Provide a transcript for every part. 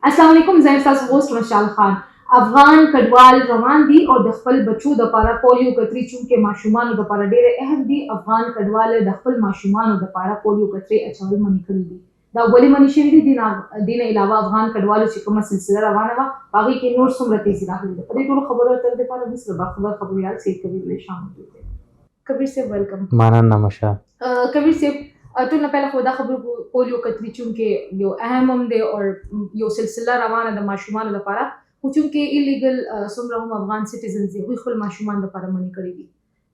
السلام علیکم، زه یم ستاسو هوسټ مشال خان. افغان کډوال روان دي او د خپل بچو دپاره پولیو کترې چونکې ماشومانو دپاره ډېرې اهم دي. افغان کډوال د خپل ماشومانو دپاره پولیو کترې اچول منع کړي دي. دا ولې منع شوي دي؟ دې نه علاوه افغان کډوالو چې کومه سلسله روانه وه په هغې کې نور څومره تیزي راغلې ده. په دې ټولو خبرو اترو دپاره موږ سره باخبر خبریال سید کبیر علی شاه موجود دی. کبیر صاحب ویلکم. مننه مشه. کبیر صاحب ټول نه پهله خو دا خبرو پولیو کترې چونکې یو اهم هم دی او یو سلسله روانه د ماشومانو لپاره، خو چونکې ایلیګل څومره هم افغان سټیزنز دي هغوی خپل ماشومان لپاره منع کړي دي.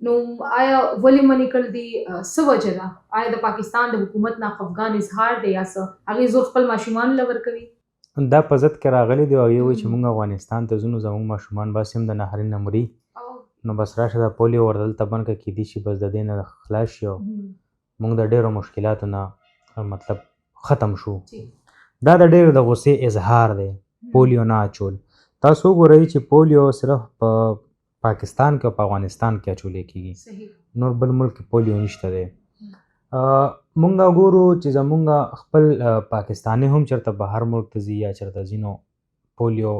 نو آیا ولې منع کړل دي؟ څه وجه ده؟ آیا د پاکستان د حکومت نه خفګان اظهار دی یا څه؟ هغې زور خپل ماشومانو له ورکوي؟ دا په ضد کې راغلي دي او هغې وایي چې موږ افغانستان ته ځو نو زموږ ماشومان بس هم د نهرین نه مري، نو بس راشه دا پولیو ور دلته بند کړه، کیدای شي بس د دې نه خلاص شي او موږ د ډېرو مشکلاتو نه مطلب ختم شو. دا د ډېر د غصې اظهار دی پولیو نه اچول. تاسو وګورئ چې پولیو صرف په پاکستان کې او په افغانستان کې اچولی کېږي، نور بل ملک کې پولیو نشته دی. مونږ ګورو چې زمونږ خپل پاکستاني هم چېرته بهر ملک ته ځي یا چېرته ځي نو پولیو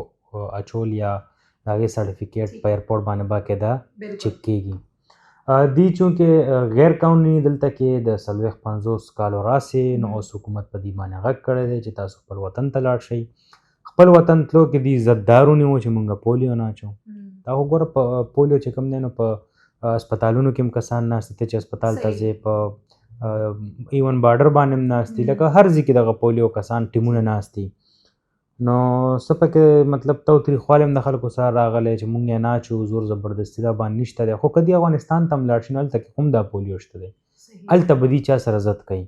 اچول یا د هغې سرټیفیکیټ په ایرپورټ باندې باقاعده چک کېږي. دی چونکې غیر قانوني دلته کې د 40-50 کالو راسې، نو اوس حکومت په دې باندې غږ کړی دی چې تاسو خپل وطن ته لاړ شئ. خپل وطن تلو کې دي ضددار ونیو چې مونږ پولیو نه اچو. دا خو ګوره په پولیو چې کوم دی نو په هسپتالونو کې هم کسان ناست دي چې هسپتال ته ځې، په ایون بارډر باندې هم ناست دي، لکه هر ځای کې دغه پولیو کسان ټیمونه ناست دي. نو څه پکې مطلب تاوتریخوالی هم د خلکو سره راغلی چې مونږ یې نه اچو، زور زبردستي دا باندې نشته دی. خو که دې افغانستان ته هم لاړ شي نو هلته کې هم دا پولیو شته دی، هلته به دې چا سره ضد کوي.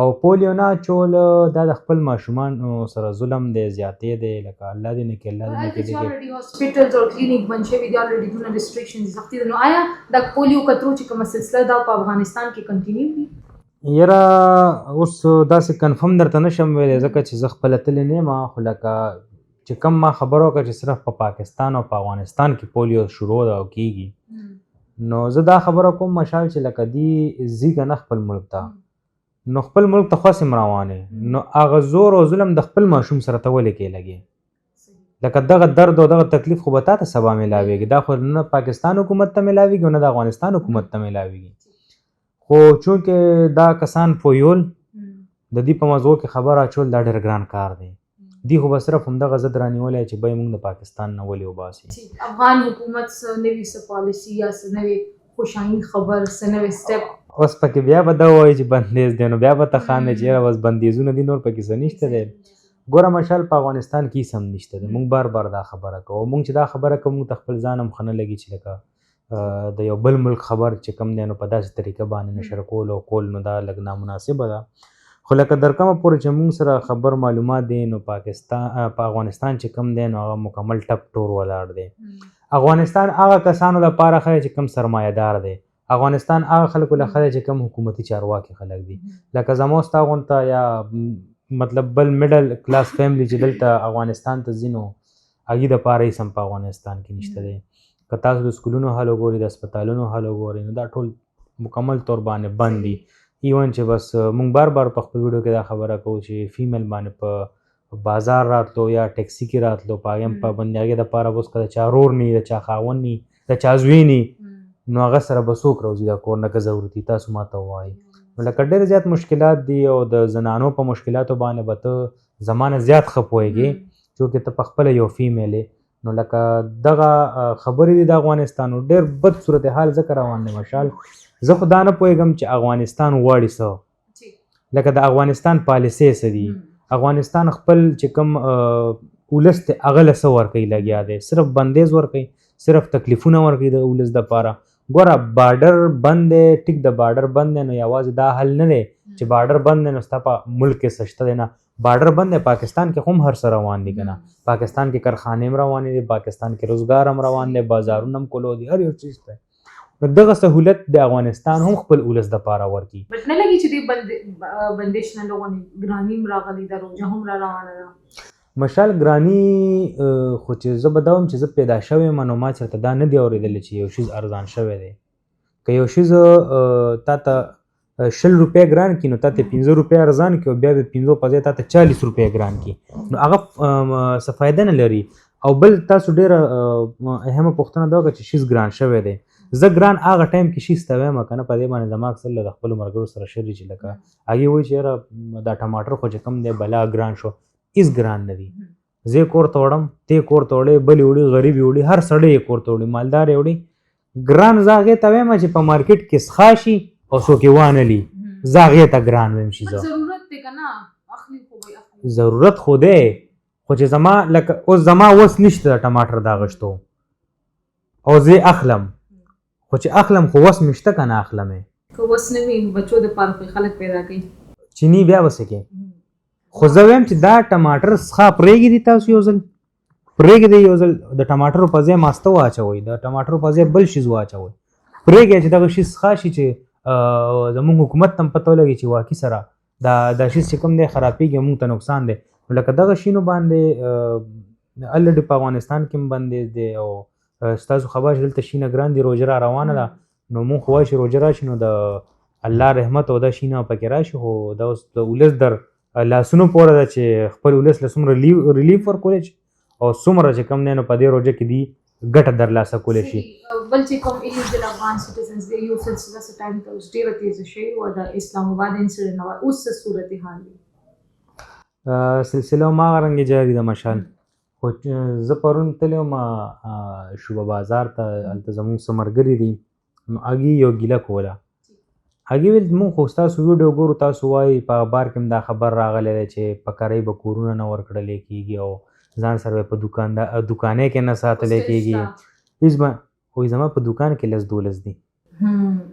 او پولیو نه اچول دا د خپل ماشومانو سره ظلم دی، زیاتې دی، لکه الله دې نه کړي، الله دې نه کړي. هاسپټلز او کلینیک بند شوي دي، الریډي دونه ریسټریکشنز سختي ده. نو آیا د پولیو کترو چې کومه سلسله ده په افغانستان کې کنټینیو وي؟ یاره اوس داسې کنفرم درته نشم ویلی ځکه چې زه خپله تللی نه یم، خو لکه چې کوم ما خبره وکړه چې صرف په پاکستان او په افغانستان کې پولیو شروع ده او کېږي، نو زه دا خبره کوم مشال چې لکه دې ځي که نه خپل ملک ته، نو خپل ملک ته خوښ هم روانې، نو هغه زور او ظلم د خپل ماشوم سره ته ولې کې لګې؟ لکه دغه درد او دغه تکلیف خو به تا ته سبا میلاویږي. دا خو نه پاکستان حکومت ته میلاویږي او نه د افغانستان حکومت ته میلاویږي. خو چونکې دا کسان پویول د دې په موضوع کې خبر اچول دا ډېر ګران کار دی. دی خو به صرف همدغه ضد رانیولی چې بی موږ د پاکستان نه ولې وباسي. افغان حکومت څه نوي څه پالیسي یا څه نوي خوشایند خبر څه نوي سټپ؟ اوس پکې بیا به دا ووایي چې بندیز دی، نو بیا به ته خاندې چې یاره بس بندیزونه دي، نور پکې څه نشته دی. ګوره مشال په افغانستان کې هېڅ هم نشته دی. موږ بار بار دا خبره کوو، موږ چې دا خبره کوو موږ ته خپل ځان هم ښه نه لګي چې لکه د یو بل ملک خبر چې کوم دی نو په داسې طریقه باندې نشر کول او کول، نو دا لږ نامناسبه ده. خو لکه در کومه پورې چې موږ سره خبر معلومات دی نو پاکستان په افغانستان چې کوم دی نو هغه مکمل ټپ ټور ولاړ دی. افغانستان هغه کسانو لپاره ښه دی چې کوم سرمایه دار دی، افغانستان هغه خلکو له ښه دی چې کوم حکومتي چارواکي خلک دي، لکه زما ستا غونته یا مطلب بل میډل کلاس فیملی چې دلته افغانستان ته ځي نو هغې دپاره هېڅ هم په افغانستان کې نشته دی. که تاسو د سکولونو حال وګورئ، د هسپتالونو حال وګورئ، نو دا ټول مکمل طور باندې بند دي. ایون چې بس مونږ بار بار په خپل ویډیو کې دا خبره کوو چې فیمیل باندې په بازار راتلو یا ټیکسي کې راتلو په هغې هم پابندي، هغې دپاره به اوس که د چا رور نی، د چا خاوند نی، د چا زوی نی، نو هغه سره به څوک راوځي دا کور نه که ضرورتي؟ تاسو ما ته ووایئ. نو لکه ډېر زیات مشکلات دي او د زنانو په مشکلاتو باندې به ته زما نه زیات ښه پوهېږې چونکې ته پخپله یو فیمیل یې. نو لکه دغه خبرې دي د افغانستان ډېر بد صورتحال ځکه روان دی مشال. زه خو دا نه پوهېږم چې افغانستان غواړي څه، لکه د افغانستان پالیسۍ څه دي. افغانستان خپل چې کوم ولس دی هغه له څه ورکوي لګیا دی، صرف بندیز ورکوي، صرف تکلیفونه ورکوي د ولس دپاره. ګوره بارډر بند دی، ټیک د بارډر بند دی نو یوازې دا حل نه دی چې بارډر بند دی نو ستا په ملک کې څه شته دی، نه، بارډر بند دی. پاکستان کې هم هر څه روان دي که نه، پاکستان کې کارخانې هم روانې دي، پاکستان کې روزګار هم روان دی، بازارونه هم کلو دي، هر یو چیز دی. نو دغه سهولت د افغانستان هم خپل ولس دپاره ورکړي. بټ نه لګي چې دې بندش نه لغونې ګراني هم راغلې ده، روژه هم را روانه ده. مشال ګراني خو چې زه به دا وایم چې زه پیدا شوی یم نو ما چېرته دا نه دی اورېدلی چې یو شیز ارزان شوی دی. که یو شیز تا ته 20 روپۍ ګران کی نو تاته 15 روپۍ ارزان کی او بیا به 15 په ځای تاته 40 روپۍ ګران کی نو هغه څه فایده نه لري. او بل تاسو ډیره اهمه پوښتنه دا وکړه چې شیز ګران شوی دی. زه ګران هغه ټایم کې شیز ته وایم که نه په دې باندې زما اکثر له خپلو ملګرو سره شری چې لکه هغې وایي چې یاره دا ټماټر خو چې کوم دی بلا ګران شو. هېڅ ګران نه دي. زه یې کور ته وړم ته یې کور ته وړې بل یې وړي غریب یې وړي هر سړی یې کور ته وړي مالدار یې وړي. ګران زه هغې ته وایم چې په مارکیټ کې څښا شي او څوک یې وانه لي زه هغې ته ګران وایم شي. ضرورت خو دی خو چې زما لکه اوس زما وس نشته د ټماټر د اخیستو او زه اخلم خو چې اخلم خو وس مې شته که نه اخلم یې. که وس نه وي بچو دپاره خو خلک پیدا کوي چینی بیا به څه کوې. خو زه وایم چې دا ټماټر څښا پرېږدي تاسو یو ځل پرېږدئ یو ځل د ټماټرو په ځای ماسته واچوئ د ټماټرو په ځای بل شیز واچوئ پرېږدئ چې دغه شیز څښا شي چې زموږ حکومت ته هم پته ولګي چې واقعي سره دا شیز چې کوم دی خرابېږي موږ ته نقصان دی. لکه دغه شینو باندې الډي په افغانستان کې هم بندیز دی او ستاسو خبر چې دلته شینه ګران دي روژه را روانه ده نو مونږ خو وایو چې روژه راشي نو د الله رحمت او دا شینه پکې راشي خو دا اوس د ولس در لاسونو پورې ده چې خپل ولس له څومره ریلیف ورکولی شي او څومره چې کوم دی نو په دې روژه کې دي ګټه درلاسه کولی شي. بل چې کوم ایلیجل افغان سټیزنز دی یو سلسله څه ټایم ته اوس ډېره تیزه شوې وه د اسلام آباد انسیډنټ نه اوس څه صورتحال دی؟ سلسله هماغه رنګې جاري ده مشال. خو زه پرون تللی وم شوبه بازار ته هلته زموږ څه ملګري دي نو هغې یو ګیله کوله هغې ویل مونږ خو ستاسو ویډیو ګورو تاسو وایي په اخبار کې هم دا خبر راغلی دی چې په کرۍ به کورونه نه ورکړلی کېږي او ځان سره به په دوکانۍ کې نه ساتلی کېږي. خو زما په دوکان کې 10-12 دي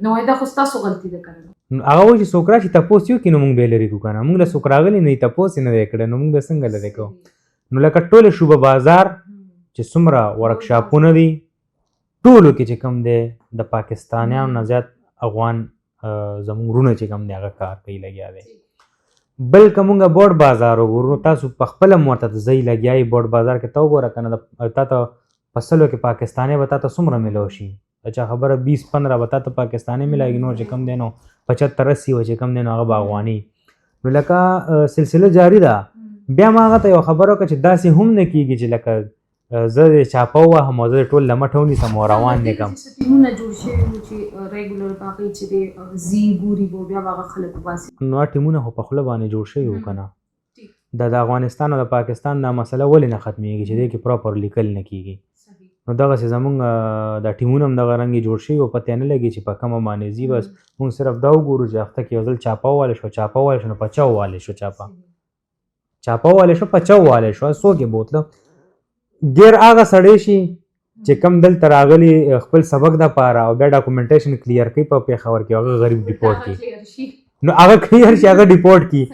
نو دا خو ستاسو غلطي ده که نو هغه وایي چې څوک راشي تپوس یې وکړي نو مونږ به یې لرې کړو که نه مونږ له څوک راغلی نه وي تپوس یې نه دی کړی نو مونږ به څنګه لرې کوو. نو لکه ټوله شوبه بازار چې څومره ورکشاپونه دي ټولو کې چې کوم دی د پاکستانیانو نه زیات افغان زموږ وروڼه چې کوم دی هغه کار کوي لګیا دی. بل که مونږ بوډ بازار وګورو تاسو په خپله هم ورته ځئ لګیا یې بوډ بازار کې ته وګوره که نه تا ته په سلو کې پاکستانی به تا ته څومره میلو شي اچھا خبره 20-15 به تا ته پاکستانی میلایږي نور چې کوم دی نو 75-80 و چې کوم دی نو هغه به افغاني. نو لکه سلسله جاري ده. بیا ما هغه ته یو خبره وکړه چې داسې هم نه کېږي چې لکه زه د چاپه ووهم او زه ټول لمټ ونیسم او روان دی کړم. ټیمونه جوړ شوي وو چې ریګولر په هغې چې دی ځي ګوري به بیا به هغه خلک وباسي. نو ټیمونه خو په خوله باندې جوړ شوي وو که نه د افغانستان او د پاکستان دا مسله ولې نه ختمېږي چې دی کې پراپر لیکل نه کېږي. نو دغسې زمونږ دا ټیمونه هم دغه رنګې جوړ شوي او پته یې نه لګي چې په کومه باندې ځي. بس مونږ صرف دا وګورو چې هفته کې یو ځل چاپه ووالی شو نو پچه ووالی شو چاپه ووالی شو پچه ووالی شو څوک یې بوتله. ډېر هغه سړی شي چې کم دلته راغلي خپل سبق دپاره او بیا ډاکومنټیشن کلیر کوي په پېښور کې هغه غریب ډیپورټ کړي نو هغه کلیر شي هغه ډیپورټ کړي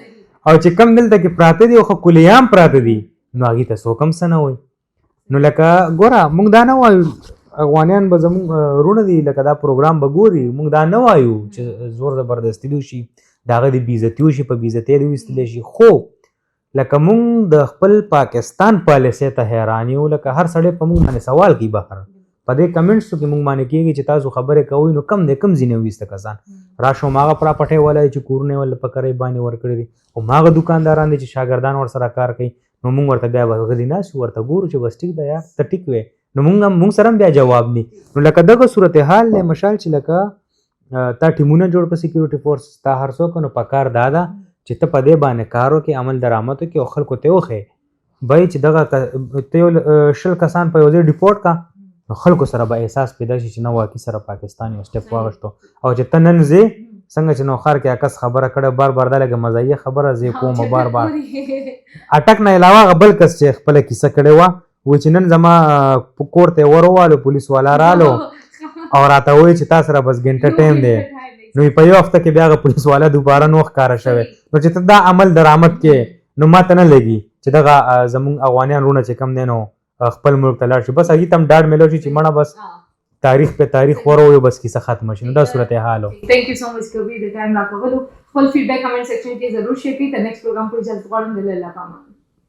او چې کم دلته کې پراته دي او خو کلیام پراته دي نو هغې ته څوک هم څه نه وایي. نو لکه ګوره مونږ دا نه وایو افغانیان به زمونږ وروڼه دي لکه دا پروګرام به ګوري مونږ دا نه وایو چې زور زبردستي دي وشي د هغه د بېعزتي وشي په بېعزتۍ دې ویستلی شي. خو لکه مونږ د خپل پاکستان پالیسۍ ته حیران یو لکه هر سړی په مونږ باندې سوال کوي بهر په دې کمنټسو کې مونږ باندې کېږي چې تاسو خبرې کوئ نو کم دی کم ځینې ویسته کسان راشو هماغه پراپټۍ ولی چې کورونه یې ورله په کرۍ باندې ورکړي دي هماغه دوکانداران دي چې شاګردان ورسره کار کوي نو مونږ ورته بیا غلي ناست یو ورته ګورو چې بس ټیک ده یار ته ټیک وې نو مونږ سره هم بیا جواب دی. نو لکه دغه صورتحال دی مشال چې لکه تا ټیمونه جوړ په سیکیورټي فورس تا هر څوک نو پکار دا ده چې ته په دې باندې کار وکړې عمل درآمد وکړې او خلکو ته وښیې بای چې دغه ته یو 10 کسان په یو ځای ډیپورټ کا نو خلکو سره به احساس پیدا شي چې نه واقعي سره پاکستان یو سټپ واغشتو او چې ته نن ځې څنګه چې نوخار کې عکس خبره کړه بار دا لږه مزایه خبره زه کوم بار اټک نه علاوه بل کس چې خپل کیسه کړې وه چې نن زما کور ته ورواله پولیس والا رالو او راته وایي چې تا سره بس ګنټه ټایم دی نو په یو هفته کې بیا هغه پولیس والا دوباره نو ښکاره شوی نو چې ته دا عمل درآمد کې نو ماته نه لګي چې دغه زموږ افغانیان وروڼه چې کوم دی نو خپل ملک ته لاړ شي بس هغې ته هم ډاډ میلو شي چې مړه بس تاریخ په تاریخ ورویو بس کیسه ختمه شي نو دا صورتحال و. تھینک یو سو مچ کبیر د ټایم راکولو خپل فیډبیک کمنټ سیکشن کې ضرور شیر کړئ. د نیکسټ پروګرام پورې جلد غواړم د الله پامان.